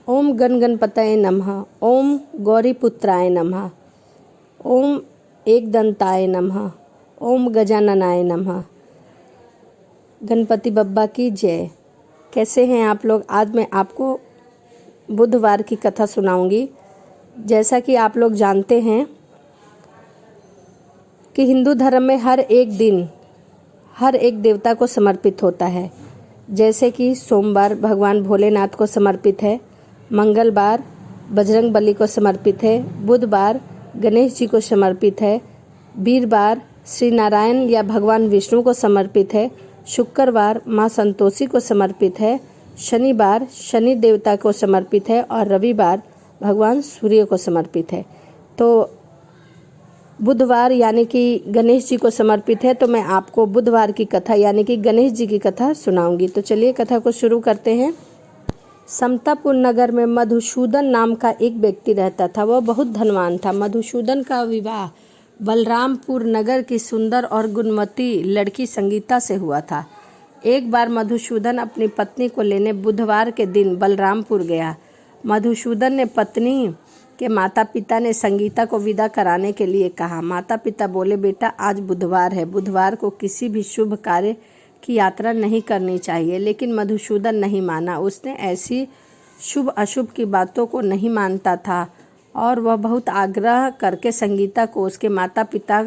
ओम गण गणपतये नमः। ओम गौरीपुत्राय नमः। ओम एकदंताय नमः। ओम गजाननाय नमः। गणपति बप्पा की जय। कैसे हैं आप लोग? आज मैं आपको बुधवार की कथा सुनाऊंगी। जैसा कि आप लोग जानते हैं कि हिंदू धर्म में हर एक दिन हर एक देवता को समर्पित होता है। जैसे कि सोमवार भगवान भोलेनाथ को समर्पित है, मंगलवार बजरंगबली को समर्पित है, बुधवार गणेश जी को समर्पित है, वीरवार श्री नारायण या भगवान विष्णु को समर्पित है, शुक्रवार माँ संतोषी को समर्पित है, शनिवार शनि देवता को समर्पित है और रविवार भगवान सूर्य को समर्पित है। तो बुधवार यानी कि गणेश जी को समर्पित है, तो मैं आपको बुधवार की कथा यानी कि गणेश जी की कथा सुनाऊंगी। तो चलिए कथा को शुरू करते हैं। समतापुर नगर में मधुसूदन नाम का एक व्यक्ति रहता था। वह बहुत धनवान था। मधुसूदन का विवाह बलरामपुर नगर की सुंदर और गुणवती लड़की संगीता से हुआ था। एक बार मधुसूदन अपनी पत्नी को लेने बुधवार के दिन बलरामपुर गया। मधुसूदन ने पत्नी के माता पिता ने संगीता को विदा कराने के लिए कहा। माता पिता बोले, बेटा आज बुधवार है, बुधवार को किसी भी शुभ कार्य की यात्रा नहीं करनी चाहिए। लेकिन मधुसूदन नहीं माना। उसने ऐसी शुभ अशुभ की बातों को नहीं मानता था और वह बहुत आग्रह करके संगीता को उसके माता पिता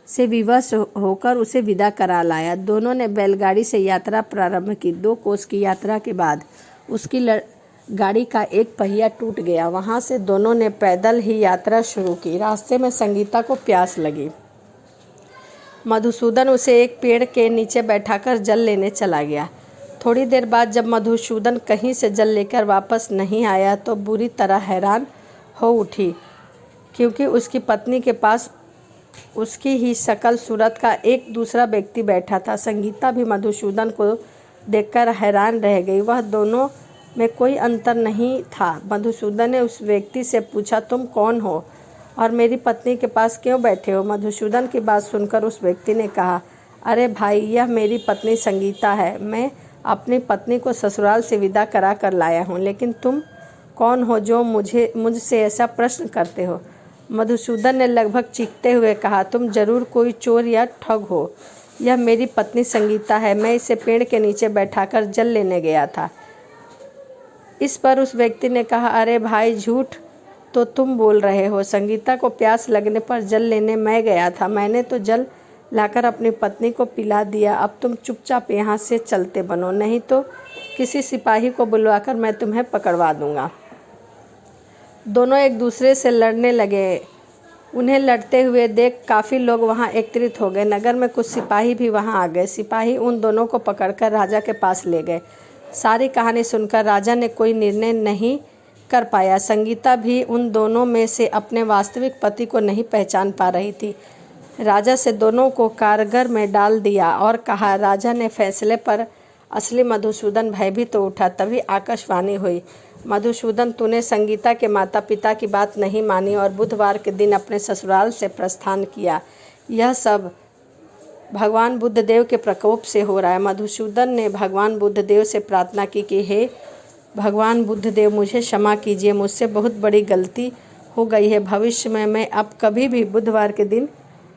से विवश होकर उसे विदा करा लाया। दोनों ने बैलगाड़ी से यात्रा प्रारंभ की। 2 कोस की यात्रा के बाद उसकी गाड़ी का एक पहिया टूट गया। वहां से दोनों ने पैदल ही यात्रा शुरू की। रास्ते में संगीता को प्यास लगी। मधुसूदन उसे एक पेड़ के नीचे बैठाकर जल लेने चला गया। थोड़ी देर बाद जब मधुसूदन कहीं से जल लेकर वापस नहीं आया तो बुरी तरह हैरान हो उठी, क्योंकि उसकी पत्नी के पास उसकी ही शकल सूरत का एक दूसरा व्यक्ति बैठा था। संगीता भी मधुसूदन को देखकर हैरान रह गई। वह दोनों में कोई अंतर नहीं था। मधुसूदन ने उस व्यक्ति से पूछा, तुम कौन हो और मेरी पत्नी के पास क्यों बैठे हो? मधुसूदन की बात सुनकर उस व्यक्ति ने कहा, अरे भाई, यह मेरी पत्नी संगीता है। मैं अपनी पत्नी को ससुराल से विदा करा कर लाया हूँ। लेकिन तुम कौन हो जो मुझसे ऐसा प्रश्न करते हो? मधुसूदन ने लगभग चीखते हुए कहा, तुम जरूर कोई चोर या ठग हो। यह मेरी पत्नी संगीता है। मैं इसे पेड़ के नीचे बैठाकर जल लेने गया था। इस पर उस व्यक्ति ने कहा, अरे भाई, झूठ तो तुम बोल रहे हो। संगीता को प्यास लगने पर जल लेने मैं गया था। मैंने तो जल लाकर अपनी पत्नी को पिला दिया। अब तुम चुपचाप यहाँ से चलते बनो, नहीं तो किसी सिपाही को बुलवाकर मैं तुम्हें पकड़वा दूंगा। दोनों एक दूसरे से लड़ने लगे। उन्हें लड़ते हुए देख काफ़ी लोग वहाँ एकत्रित हो गए। नगर में कुछ सिपाही भी वहाँ आ गए। सिपाही उन दोनों को पकड़कर राजा के पास ले गए। सारी कहानी सुनकर राजा ने कोई निर्णय नहीं कर पाया। संगीता भी उन दोनों में से अपने वास्तविक पति को नहीं पहचान पा रही थी। राजा से दोनों को कारागार में डाल दिया और कहा। राजा ने फैसले पर असली मधुसूदन भयभीत तो उठा। तभी आकाशवाणी हुई, मधुसूदन, तूने संगीता के माता पिता की बात नहीं मानी और बुधवार के दिन अपने ससुराल से प्रस्थान किया। यह सब भगवान बुद्धदेव के प्रकोप से हो रहा है। मधुसूदन ने भगवान बुद्धदेव से प्रार्थना की कि हे भगवान बुद्धदेव, मुझे क्षमा कीजिए, मुझसे बहुत बड़ी गलती हो गई है। भविष्य में मैं अब कभी भी बुधवार के दिन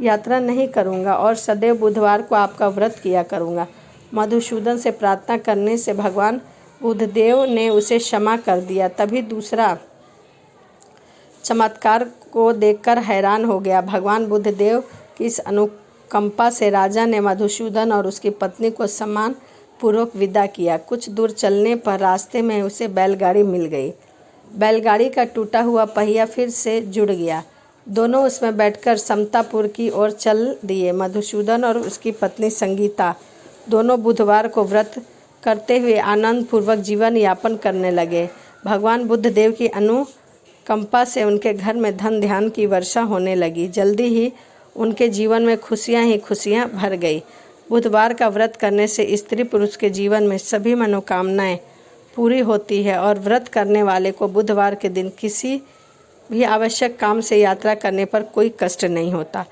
यात्रा नहीं करूंगा और सदैव बुधवार को आपका व्रत किया करूंगा। मधुसूदन से प्रार्थना करने से भगवान बुद्धदेव ने उसे क्षमा कर दिया। तभी दूसरा चमत्कार को देखकर हैरान हो गया। भगवान बुद्धदेव की इस अनुकंपा से राजा ने मधुसूदन और उसकी पत्नी को सम्मान पूर्वक विदा किया। कुछ दूर चलने पर रास्ते में उसे बैलगाड़ी मिल गई। बैलगाड़ी का टूटा हुआ पहिया फिर से जुड़ गया। दोनों उसमें बैठकर समतापुर की ओर चल दिए। मधुसूदन और उसकी पत्नी संगीता दोनों बुधवार को व्रत करते हुए आनंद पूर्वक जीवन यापन करने लगे। भगवान बुद्धदेव की अनुकंपा से उनके घर में धन धान्य की वर्षा होने लगी। जल्दी ही उनके जीवन में खुशियां ही खुशियां भर गई। बुधवार का व्रत करने से स्त्री पुरुष के जीवन में सभी मनोकामनाएं पूरी होती है और व्रत करने वाले को बुधवार के दिन किसी भी आवश्यक काम से यात्रा करने पर कोई कष्ट नहीं होता।